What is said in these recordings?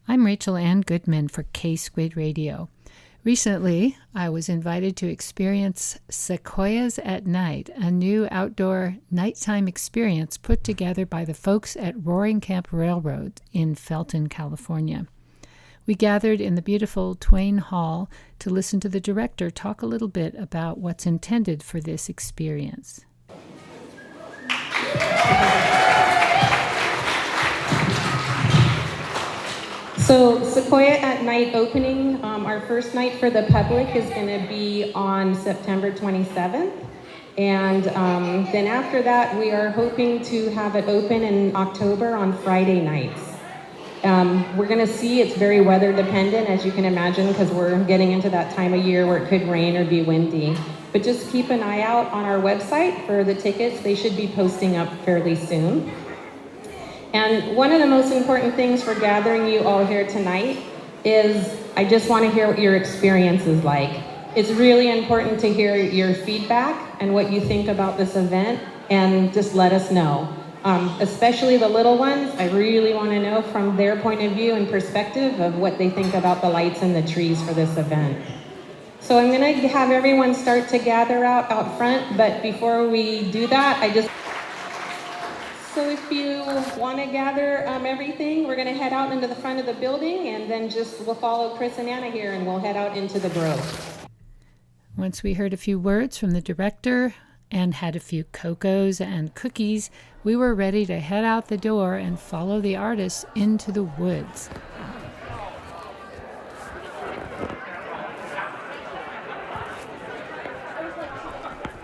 I'm Rachel Ann Goodman for K-Squid Radio. Recently, I was invited to experience SEQUOIAS at Night, a new outdoor nighttime experience put together by the folks at Roaring Camp Railroad in Felton, California. We gathered in the beautiful Twain Hall to listen to the director talk a little bit about what's intended for this experience. So Sequoia at Night opening, our first night for the public is going to be on September 27th. And then after that, we are hoping to have it open in October on Friday nights. We're going to see it's very weather dependent, as you can imagine, because we're getting into that time of year where it could rain or be windy. But just keep an eye out on our website for the tickets. They should be posting up fairly soon. And one of the most important things for gathering you all here tonight is I just want to hear what your experience is like. It's really important to hear your feedback and what you think about this event, and just let us know. Especially the little ones, I really want to know from their point of view and perspective of what they think about the lights and the trees for this event. So I'm going to have everyone start to gather out front, but before we do that, So if you want to gather everything, we're going to head out into the front of the building, and then we'll follow Chris and Anna here, and we'll head out into the grove. Once we heard a few words from the director and had a few cocos and cookies, we were ready to head out the door and follow the artists into the woods.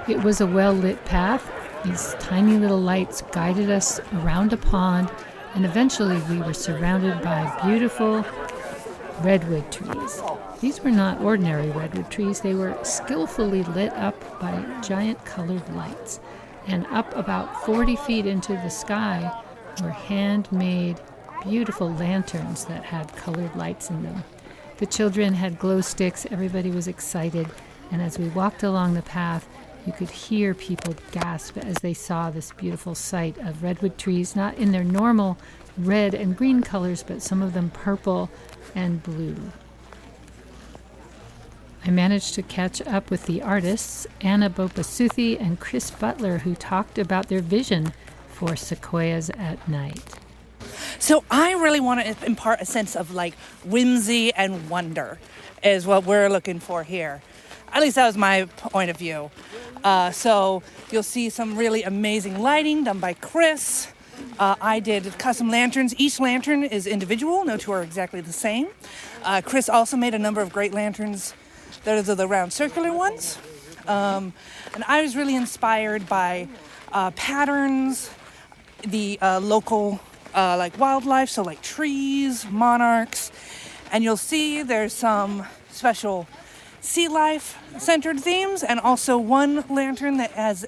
It was a well-lit path. These tiny little lights guided us around a pond, and eventually we were surrounded by beautiful redwood trees. These were not ordinary redwood trees. They were skillfully lit up by giant colored lights. And up about 40 feet into the sky were handmade, beautiful lanterns that had colored lights in them. The children had glow sticks. Everybody was excited. And as we walked along the path, you could hear people gasp as they saw this beautiful sight of redwood trees, not in their normal red and green colors, but some of them purple and blue. I managed to catch up with the artists, Anna Bopasuthi and Chris Butler, who talked about their vision for Sequoias at Night. So I really want to impart a sense of like whimsy and wonder is what we're looking for here. At least that was my point of view. So you'll see some really amazing lighting done by Chris. I did custom lanterns. Each lantern is individual. No two are exactly the same. Chris also made a number of great lanterns. Those are the round circular ones. And I was really inspired by patterns, the local like wildlife, so like trees, monarchs. And you'll see there's some special sea life centered themes, and also one lantern that has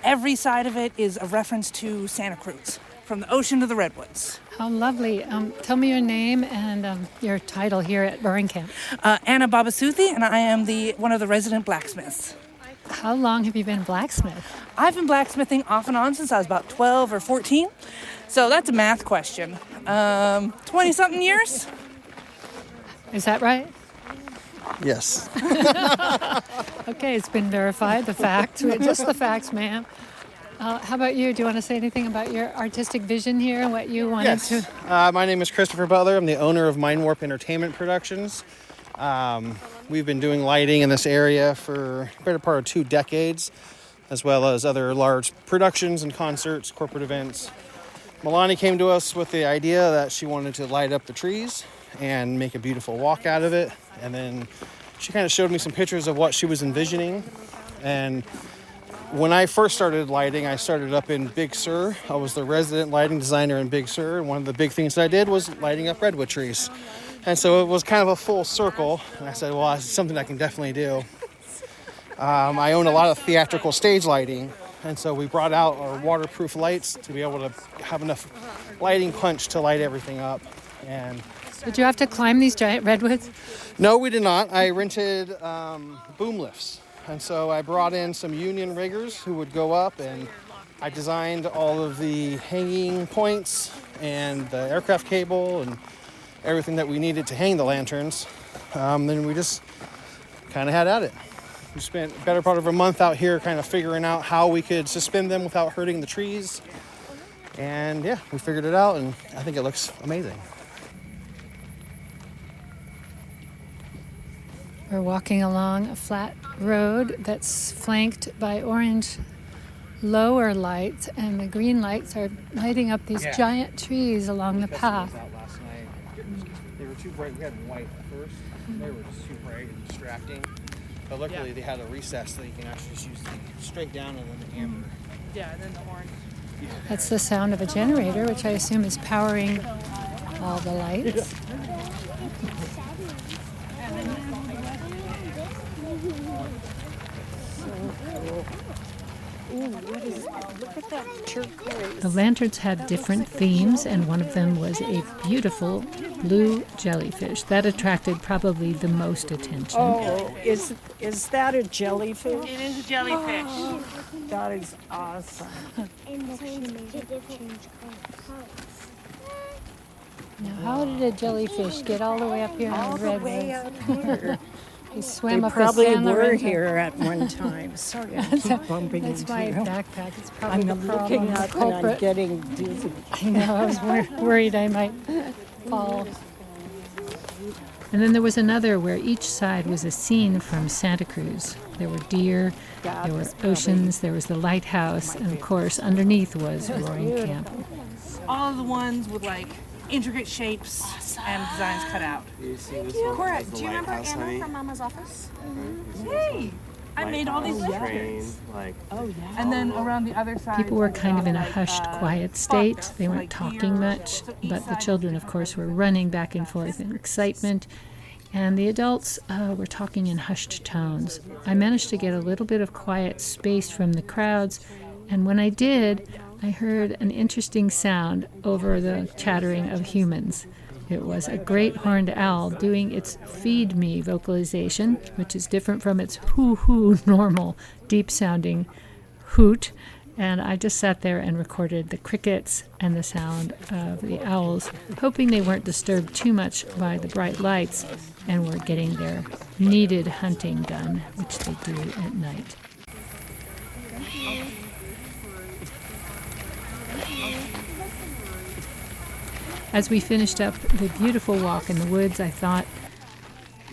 every side of it is a reference to Santa Cruz, from the ocean to the redwoods. How lovely. Tell me your name and your title here at Roaring Camp. Anna Bopasuthi, and I am one of the resident blacksmiths. How long have you been a blacksmith? I've been blacksmithing off and on since I was about 12 or 14. So that's a math question. 20-something years? Is that right? Yes. Okay, it's been verified, the facts. Just the facts, ma'am. How about you? Do you want to say anything about your artistic vision here and what you wanted to? My name is Christopher Butler. I'm the owner of Mind Warp Entertainment Productions. We've been doing lighting in this area for a better part of 2 decades, as well as other large productions and concerts, corporate events. Milani came to us with the idea that she wanted to light up the trees and make a beautiful walk out of it. And then she kind of showed me some pictures of what she was envisioning. And when I first started lighting, I started up in Big Sur. I was the resident lighting designer in Big Sur. And one of the big things that I did was lighting up redwood trees. And so it was kind of a full circle. And I said, well, it's something I can definitely do. I own a lot of theatrical stage lighting. And so we brought out our waterproof lights to be able to have enough lighting punch to light everything up. And did you have to climb these giant redwoods? No, we did not. I rented boom lifts. And so I brought in some union riggers who would go up, and I designed all of the hanging points and the aircraft cable and everything that we needed to hang the lanterns, then we just kind of had at it. We spent the better part of a month out here kind of figuring out how we could suspend them without hurting the trees. And yeah, we figured it out, and I think it looks amazing. We're walking along a flat road that's flanked by orange lower lights, and the green lights are lighting up these giant trees along the path. Out last night. They were too bright. We had white at first. They were just too bright and distracting. But luckily they had a recess so you can actually just use the straight down and then the amber. Yeah, and then the orange. That's the sound of a generator, which I assume is powering all the lights. Look at that turquoise. The lanterns had different themes, and one of them was a beautiful blue jellyfish. That attracted probably the most attention. Oh, is that a jellyfish? It is a jellyfish. Oh, that is awesome. And change to different colors. Now, how did a jellyfish get all the way up here All in the the way redwoods? up here. He swam They up probably the San were Lorenzo. here at one time. Sorry, I keep bumping That's into my you. backpack. It's probably I'm the looking problem. The up and I'm culprit. getting dizzy. I know, I was worried I might fall. And then there was another where each side was a scene from Santa Cruz. There were deer, That there were was probably oceans, there was the lighthouse, and of course underneath was Roaring Camp. All of the ones with like intricate shapes and designs cut out. Cora, do you remember Anna from Mama's office? Hey, I made all these pictures. Oh, yeah. And then around the other side, People were kind of in a like, hushed, quiet state. fox, They weren't like talking deer. much, So each but the side children, was of course, were running back and forth in excitement. And the adults were talking in hushed tones. I managed to get a little bit of quiet space from the crowds, and when I did, I heard an interesting sound over the chattering of humans. It was a great horned owl doing its feed me vocalization, which is different from its hoo-hoo normal deep-sounding hoot. And I just sat there and recorded the crickets and the sound of the owls, hoping they weren't disturbed too much by the bright lights and were getting their needed hunting done, which they do at night. As we finished up the beautiful walk in the woods, I thought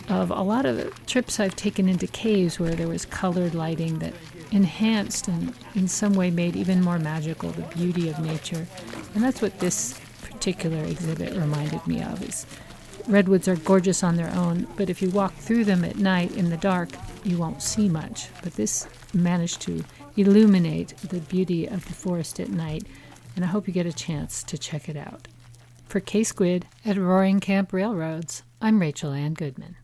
of a lot of the trips I've taken into caves where there was colored lighting that enhanced and in some way made even more magical the beauty of nature. And that's what this particular exhibit reminded me of. Is redwoods are gorgeous on their own, but if you walk through them at night in the dark, you won't see much. But this managed to illuminate the beauty of the forest at night, and I hope you get a chance to check it out. For K-Squid at Roaring Camp Railroads, I'm Rachel Ann Goodman.